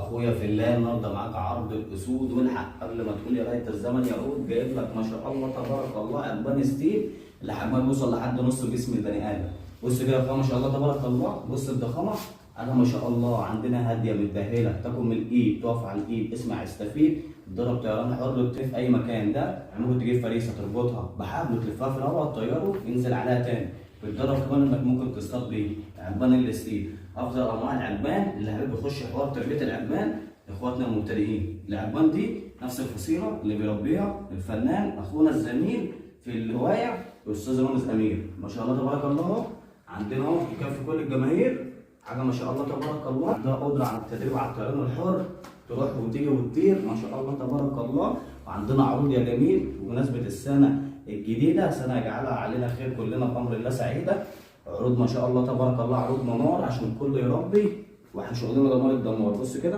اخويا في الله، النهارده معاك عرض الاسود، والحق قبل ما تقول يا ريت الزمن يعود، جايب لك ما شاء الله تبارك الله البان ستيل اللي حجمها بيوصل لحد نص جسم البني ادم. بص كده يا اخويا ما شاء الله تبارك الله، بص الضخامه. انا ما شاء الله عندنا هاديه متبهله، تاكل من الايد تقف على الايد، اسمع استفيد. تضرب طيران حر تطير في اي مكان، ده يعني ممكن تجيب فريسه تربطها بحبل تلفها في الهواء تطيره ينزل عليها تاني. بتجرب كمان انك ممكن تصطاد بيه عجبان الستيل. افضل انواع العجبان اللي حابب يخش حوار تربيه العجبان اخواتنا المبتدئين. العجبان دي نفس الفصيله اللي بيربيها الفنان اخونا الزميل في الهوايه الاستاذ رامز امير. ما شاء الله تبارك الله عندنا اهو يكفي كل الجماهير، حاجه ما شاء الله تبارك الله. عندها قدره على التدريب على الطيران الحر، تروح وتيجي وتطير ما شاء الله تبارك الله. وعندنا عروض يا جميل بمناسبه السنه الجديده، سنه يجعلها علينا خير كلنا بامر الله سعيده. عروض ما شاء الله تبارك الله، عروض منار عشان الكل يربي، واحنا شغلنا دمار الدمار. بص كده